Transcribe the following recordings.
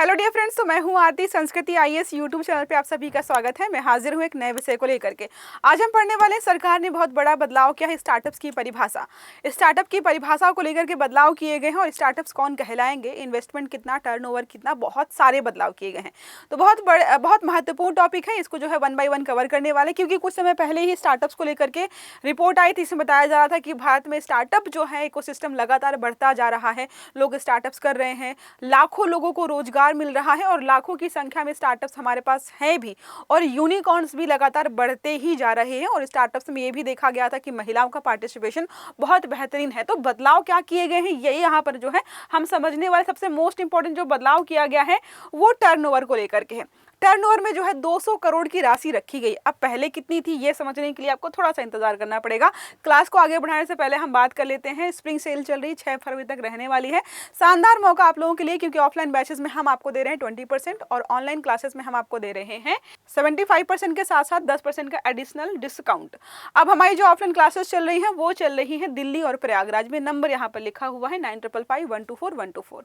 Hello dear friends, तो मैं हूं आरती। संस्कृति आईएएस यूट्यूब चैनल पे आप सभी का स्वागत है। मैं हाजिर हूं एक नए विषय को लेकर के। आज हम पढ़ने वाले हैं, सरकार ने बहुत बड़ा बदलाव किया है स्टार्टअप्स की परिभाषा। स्टार्टअप की परिभाषा को लेकर के बदलाव किए गए हैं और स्टार्टअप्स कौन कहलाएंगे, इन्वेस्टमेंट कितना, टर्नओवर कितना, बहुत सारे बदलाव किए गए हैं। तो बहुत महत्वपूर्ण टॉपिक है, इसको जो है 1 बाय 1 कवर करने वाले, क्योंकि कुछ समय पहले ही स्टार्टअप्स को लेकर के रिपोर्ट आई थी। इसमें बताया जा रहा था कि भारत में स्टार्टअप जो है इकोसिस्टम लगातार बढ़ता जा रहा है, लोग स्टार्टअप्स कर रहे हैं, लाखों लोगों को रोजगार मिल रहा है और लाखों की संख्या में स्टार्टअप्स हमारे पास है भी, और यूनिकॉर्न्स भी लगातार बढ़ते ही जा रहे हैं। और स्टार्टअप्स में ये भी देखा गया था कि महिलाओं का पार्टिसिपेशन बहुत बेहतरीन है। तो बदलाव क्या किए गए हैं, ये यहाँ पर जो है हम समझने वाले सबसे मोस्ट इंपॉर्टेंट जो बदलाव किया गया है वो टर्नओवर को लेकर के है। टर्नओवर में जो है 200 करोड़ की राशि रखी गई। अब पहले कितनी थी ये समझने के लिए आपको थोड़ा सा इंतजार करना पड़ेगा। क्लास को आगे बढ़ाने से पहले हम बात कर लेते हैं, स्प्रिंग सेल चल रही 6 फरवरी तक रहने वाली है। शानदार मौका आप लोगों के लिए, क्योंकि ऑफलाइन बैचेस में हम आपको दे रहे हैं 20% और ऑनलाइन क्लासेस में हम आपको दे रहे हैं 75% के साथ साथ 10% का एडिशनल डिस्काउंट। अब हमारी जो ऑफलाइन क्लासेस चल रही हैं वो चल रही हैं दिल्ली और प्रयागराज में। नंबर यहाँ पर लिखा हुआ है 9555124124।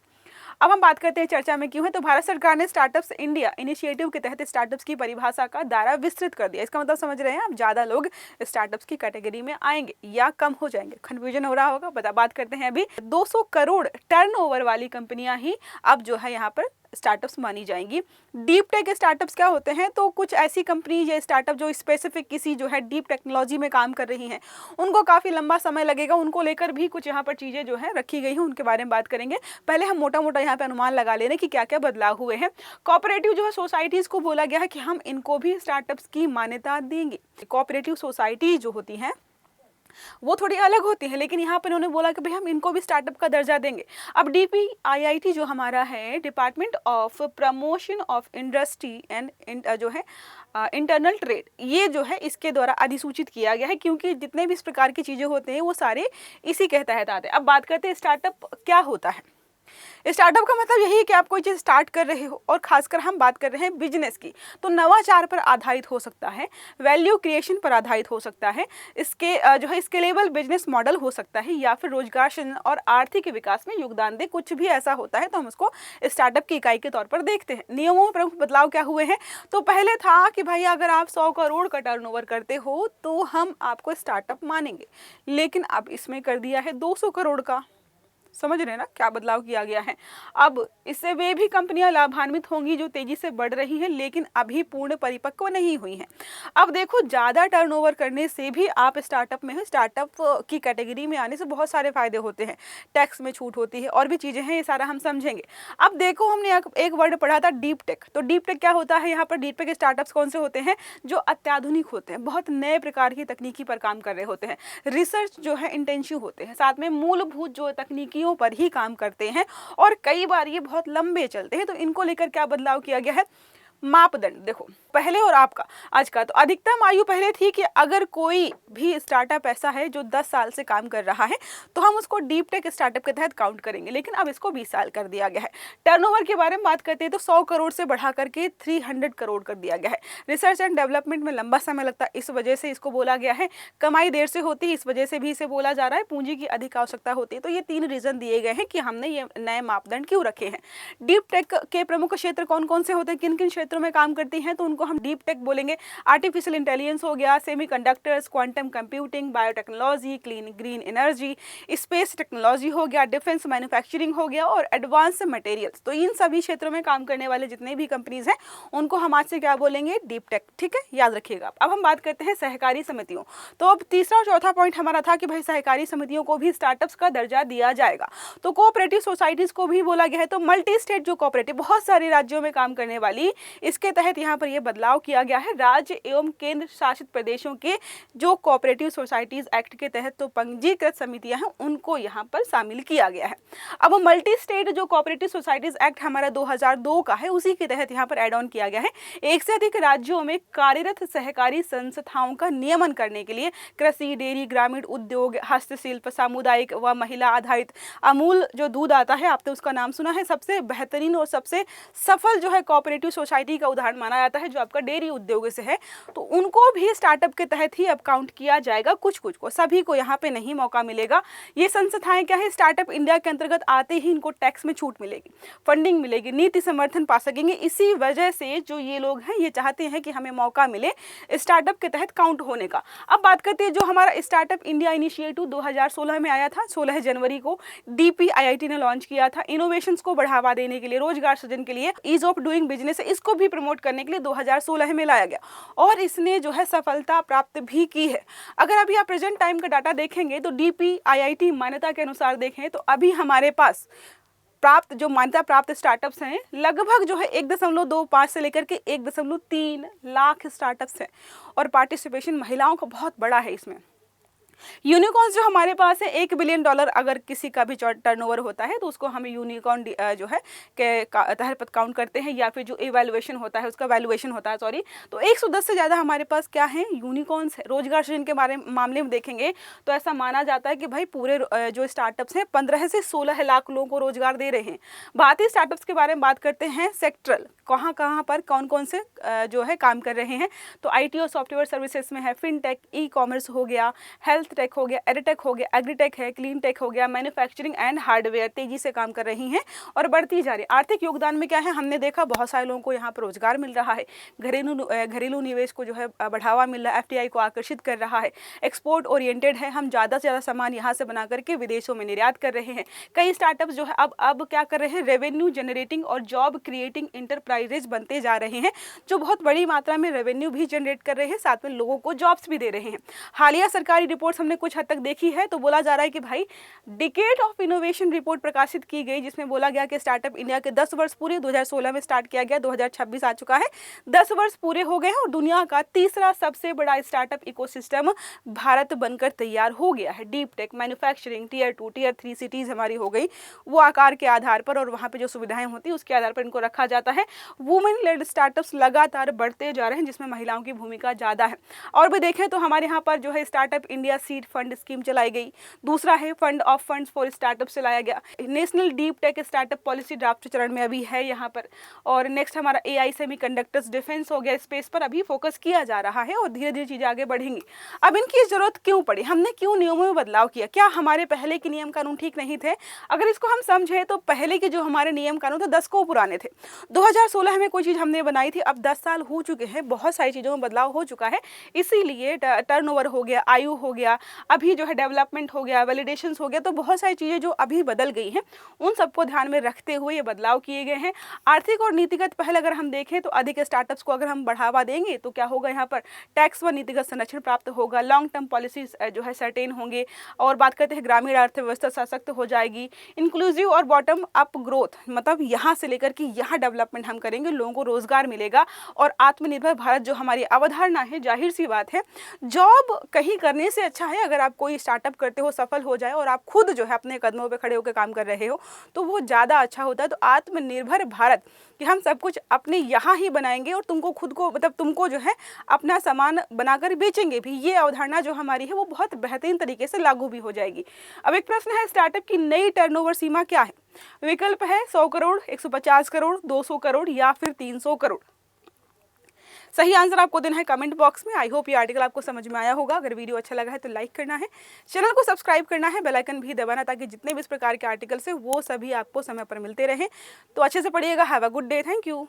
अब हम बात करते हैं चर्चा में क्यों है। तो भारत सरकार ने स्टार्टअप्स इंडिया इनिशिएटिव के तहत स्टार्टअप्स की परिभाषा का दायरा विस्तृत कर दिया। इसका मतलब समझ रहे हैं, अब ज्यादा लोग स्टार्टअप्स की कैटेगरी में आएंगे या कम हो जाएंगे, कंफ्यूजन हो रहा होगा। बात करते हैं अभी 200 करोड़ टर्नओवर वाली कंपनियां ही अब जो है यहाँ पर स्टार्टअप्स मानी जाएंगी। डीप टेक स्टार्टअप्स क्या होते हैं, तो कुछ ऐसी कंपनी या स्टार्टअप जो स्पेसिफिक किसी जो है डीप टेक्नोलॉजी में काम कर रही हैं, उनको काफ़ी लंबा समय लगेगा, उनको लेकर भी कुछ यहाँ पर चीज़ें जो है रखी गई हैं, उनके बारे में बात करेंगे। पहले हम मोटा मोटा यहाँ पे अनुमान लगा ले रहे हैं कि क्या क्या बदलाव हुए हैं। कोऑपरेटिव जो है सोसाइटीज़ को बोला गया है कि हम इनको भी स्टार्टअप्स की मान्यता देंगे। कोऑपरेटिव सोसाइटी जो होती हैं वो थोड़ी अलग होती है, लेकिन यहाँ पर उन्होंने बोला कि भाई हम इनको भी स्टार्टअप का दर्जा देंगे। अब DPIIT जो हमारा है, department of promotion of industry and जो है इंटरनल ट्रेड, ये जो है इसके द्वारा अधिसूचित किया गया है, क्योंकि जितने भी इस प्रकार की चीज़ें होते हैं वो सारे इसी के तहत आते हैं। अब बात करते हैं स्टार्टअप क्या होता है। स्टार्टअप का मतलब यही है कि आप कोई चीज़ स्टार्ट कर रहे हो, और खासकर हम बात कर रहे हैं बिजनेस की, तो नवाचार पर आधारित हो सकता है, वैल्यू क्रिएशन पर आधारित हो सकता है, इसके जो है स्केलेबल बिजनेस मॉडल हो सकता है, या फिर रोजगार सृजन और आर्थिक विकास में योगदान दे, कुछ भी ऐसा होता है तो हम उसको स्टार्टअप की इकाई के तौर पर देखते हैं। नियमों में प्रमुख बदलाव क्या हुए हैं, तो पहले था कि भाई अगर आप 100 करोड़ का टर्नओवर करते हो तो हम आपको स्टार्टअप मानेंगे, लेकिन अब इसमें कर दिया है 200 करोड़ का। समझ रहे हैं ना क्या बदलाव किया गया है। अब इससे वे भी कंपनियां लाभान्वित होंगी जो तेजी से बढ़ रही हैं, लेकिन अभी पूर्ण परिपक्व नहीं हुई हैं। अब देखो, ज़्यादा टर्नओवर करने से भी आप स्टार्टअप में हो, स्टार्टअप की कैटेगरी में आने से बहुत सारे फायदे होते हैं, टैक्स में छूट होती है और भी चीज़ें हैं, ये सारा हम समझेंगे। अब देखो, हमने एक वर्ड पढ़ा था डीप टेक। तो डीप टेक क्या होता है, यहाँ पर डीप टेक स्टार्टअप्स कौन से होते हैं, जो अत्याधुनिक होते हैं, बहुत नए प्रकार की तकनीकी पर काम कर रहे होते हैं, रिसर्च जो है इंटेंसिव होते हैं, साथ में मूलभूत जो तकनीकी पर ही काम करते हैं, और कई बार ये बहुत लंबे चलते हैं। तो इनको लेकर क्या बदलाव किया गया है, मापदंड देखो पहले और आपका आज का। तो अधिकतम आयु पहले थी कि अगर कोई भी स्टार्टअप ऐसा है जो 10 साल से काम कर रहा है तो हम उसको डीप टेक स्टार्टअप के तहत काउंट करेंगे, लेकिन अब इसको 20 साल कर दिया गया है। टर्नओवर के बारे में बात करते हैं तो 100 करोड़ से बढ़ा करके 300 करोड़ कर दिया गया है। रिसर्च एंड डेवलपमेंट में लंबा समय लगता है, इस वजह से इसको बोला गया है। कमाई देर से होती है, इस वजह से भी इसे बोला जा रहा है। पूंजी की अधिक आवश्यकता होती है। तो ये 3 रीजन दिए गए हैं कि हमने ये नए मापदंड क्यों रखे हैं। डीप टेक के प्रमुख क्षेत्र कौन कौन से होते हैं, किन किन क्षेत्रों में काम करती हैं, तो उनको हम डीप टेक बोलेंगे। आर्टिफिशियल इंटेलिजेंस हो गया, semiconductors, quantum computing, biotechnology, clean green energy, space technology हो गया, डिफेंस मैन्युफैक्चरिंग हो गया, और एडवांस मटेरियल्स। तो इन सभी क्षेत्रों में काम करने वाले जितने भी कंपनीज हैं उनको हम आज से क्या बोलेंगे, डीप टेक। ठीक है, याद रखिएगा। अब हम बात करते हैं सहकारी समितियों। तो अब तीसरा और चौथा पॉइंट हमारा था कि भाई सहकारी समितियों को भी स्टार्टअप्स का दर्जा दिया जाएगा। तो कोऑपरेटिव सोसाइटीज को भी बोला गया है। तो मल्टी स्टेट जो कोऑपरेटिव, बहुत सारे राज्यों में काम करने वाली, इसके तहत यहाँ पर यह बदलाव किया गया है। राज्य एवं केंद्र शासित प्रदेशों के जो कोऑपरेटिव सोसाइटीज एक्ट के तहत तो पंजीकृत समितियां हैं उनको यहाँ पर शामिल किया गया है। अब मल्टी स्टेट जो कोऑपरेटिव सोसाइटीज एक्ट हमारा 2002 का है, उसी के तहत यहाँ पर एड ऑन किया गया है। एक से अधिक राज्यों में कार्यरत सहकारी संस्थाओं का नियमन करने के लिए कृषि, डेयरी, ग्रामीण उद्योग, हस्तशिल्प, सामुदायिक व महिला आधारित अमूल जो दूध आता है, आपने उसका नाम सुना है, सबसे बेहतरीन और सबसे सफल जो है कोऑपरेटिव सोसाइटी सोसाइटी का उदाहरण माना जाता है जो आपका डेयरी उद्योग से है, तो उनको भी स्टार्टअप के तहत ही अब काउंट किया जाएगा। कुछ कुछ को, सभी को यहाँ पे नहीं मौका मिलेगा। ये संस्थाएं क्या है, स्टार्टअप इंडिया के अंतर्गत आते ही इनको टैक्स में छूट मिलेगी, फंडिंग मिलेगी, नीति समर्थन पा सकेंगे। इसी वजह से जो ये लोग हैं ये चाहते हैं कि हमें मौका मिले स्टार्टअप के तहत काउंट होने का। अब बात करते हैं जो हमारा स्टार्टअप इंडिया इनिशिएटिव 2016 में आया था, 16 जनवरी को DPIIT ने लॉन्च किया था। इनोवेशंस को बढ़ावा देने के लिए, रोजगार सृजन के लिए, ईज ऑफ डूइंग बिजनेस, इसको भी प्रमोट करने के लिए 2016 में लाया गया और इसने जो है सफलता प्राप्त भी की है। अगर अभी आप प्रेजेंट टाइम का डाटा देखेंगे तो DPIIT मान्यता के अनुसार देखें तो अभी हमारे पास प्राप्त जो मान्यता प्राप्त स्टार्टअप्स हैं लगभग जो है 1.25 से लेकर के 1.3 लाख स्टार्टअप्स हैं और पार्टिसिपेशन महिलाओं का बहुत बड़ा है इसमें। यूनिकॉर्न्स जो हमारे पास है, $1 बिलियन अगर किसी का भी टर्नओवर होता है तो उसको हम यूनिकॉर्न जो है के तहत काउंट करते हैं, या फिर जो इवैल्यूएशन होता है उसका वैल्यूएशन होता है, सॉरी। तो 110 से ज़्यादा हमारे पास क्या है, यूनिकॉर्न्स है। रोजगार सृजन के मामले में देखेंगे तो ऐसा माना जाता है कि भाई पूरे जो स्टार्टअप्स हैं 15 से 16 लाख लोगों को रोजगार दे रहे हैं। भारतीय स्टार्टअप्स के बारे में बात करते हैं, सेक्टरल कहाँ कहाँ पर कौन कौन से जो है काम कर रहे हैं, तो IT और सॉफ्टवेयर सर्विसेज में है, फिनटेक, ई-कॉमर्स हो गया, हेल्थ टेक हो गया, एडटेक हो गया, एग्रीटेक है, क्लीन टेक हो गया, मैन्युफैक्चरिंग एंड हार्डवेयर तेजी से काम कर रही हैं और बढ़ती जा रही। आर्थिक योगदान में क्या है, हमने देखा बहुत सारे लोगों को यहाँ पर रोजगार मिल रहा है, घरेलू निवेश को जो है बढ़ावा मिल रहा है, FDI को आकर्षित कर रहा है, एक्सपोर्ट ओरिएंटेड है, हम ज़्यादा से ज़्यादा सामान यहाँ से बना करके विदेशों में निर्यात कर रहे हैं। कई स्टार्टअप्स जो है अब क्या कर रहे हैं, रेवेन्यू जनरेटिंग और जॉब क्रिएटिंग इंटरप्राइजेज बनते जा रहे हैं, जो बहुत बड़ी मात्रा में रेवेन्यू भी जनरेट कर रहे हैं, साथ में लोगों को जॉब्स भी दे रहे हैं। हालिया सरकारी रिपोर्ट्स हमने कुछ हद तक देखी है, तो बोला जा रहा है कि भाई डिकेड ऑफ इनोवेशन रिपोर्ट प्रकाशित की गई, जिसमें बोला गया कि स्टार्टअप इंडिया के 10 वर्ष पूरे, 2016 में स्टार्ट किया गया, 2026 आ चुका है, 10 वर्ष पूरे हो गए हैं और दुनिया का तीसरा सबसे बड़ा स्टार्टअप इकोसिस्टम भारत बनकर तैयार हो गया है। Deep tech, manufacturing, tier 2, tier 3 cities हमारी हो गई, वो आकार के आधार पर और वहाँ पे जो सुविधाएं होती है उसके आधार पर इनको रखा जाता है। वुमेन लेड स्टार्टअप्स लगातार बढ़ते जा रहे हैं, जिसमें महिलाओं की भूमिका ज़्यादा है। और भी देखें तो हमारे यहाँ पर जो है startup India seed fund scheme चलाई गई, दूसरा है fund of funds for startup चलाया गया, national deep tech startup policy draft चरण में अभी है यहाँ पर, और नेक्स्ट हमारा AI सेमीकंडक्टर्स, डिफेंस हो गया, स्पेस पर अभी फोकस किया जा रहा है और धीरे धीरे चीज़ें आगे बढ़ेंगी। अब इनकी जरूरत क्यों पड़ी, हमने क्यों नियमों में बदलाव किया, क्या हमारे पहले के नियम कानून ठीक नहीं थे? अगर इसको हम समझे तो पहले के जो हमारे नियम कानून थे 10 को पुराने थे। 2016 में कोई चीज़ हमने बनाई थी, अब 10 साल हो चुके हैं, बहुत सारी चीज़ों में बदलाव हो चुका है, इसीलिए टर्नओवर हो गया, आयु हो गया, अभी जो है डेवलपमेंट हो गया, वैलिडेशंस हो गया, तो बहुत सारी चीज़ें जो अभी बदल गई हैं उन सबको ध्यान में रखते हुए ये बदलाव किए गए हैं। आर्थिक और नीतिगत पहल अगर हम देखें तो अधिक स्टार्टअप्स को अगर हम बढ़ावा देंगे तो क्या होगा, यहाँ पर टैक्स व नीतिगत संरक्षण प्राप्त होगा, लॉन्ग टर्म पॉलिसीज जो है सर्टेन होंगे, और बात करते हैं ग्रामीण अर्थव्यवस्था सशक्त हो जाएगी, इंक्लूसिव और बॉटम अप ग्रोथ, मतलब यहाँ से लेकर के यहाँ डेवलपमेंट हम करेंगे, लोगों को रोजगार मिलेगा और आत्मनिर्भर भारत जो हमारी अवधारणा है, जाहिर सी बात है जॉब कहीं करने से अच्छा है अगर आप कोई स्टार्टअप करते हो, सफल हो जाए और आप खुद जो है अपने कदमों पे खड़े होकर काम कर रहे हो तो वो ज़्यादा अच्छा होता है। तो आत्मनिर्भर भारत कि हम सब कुछ अपने यहाँ ही बनाएंगे और तुमको खुद को, मतलब तुमको जो है अपना सामान बनाकर बेचेंगे भी, ये अवधारणा जो हमारी है वो बहुत बेहतरीन तरीके से लागू भी हो जाएगी। अब एक प्रश्न है, स्टार्टअप की नई टर्नओवर सीमा क्या है? विकल्प है 100 करोड़, 150 करोड़, 200 करोड़ या फिर 300 करोड़। सही आंसर आपको देना है कमेंट बॉक्स में। आई होप ये आर्टिकल आपको समझ में आया होगा। अगर वीडियो अच्छा लगा है तो लाइक करना है, चैनल को सब्सक्राइब करना है, बेल आइकन भी दबाना, ताकि जितने भी इस प्रकार के आर्टिकल्स हैं वो सभी आपको समय पर मिलते रहें। तो अच्छे से पढ़िएगा। Have a good day. Thank you.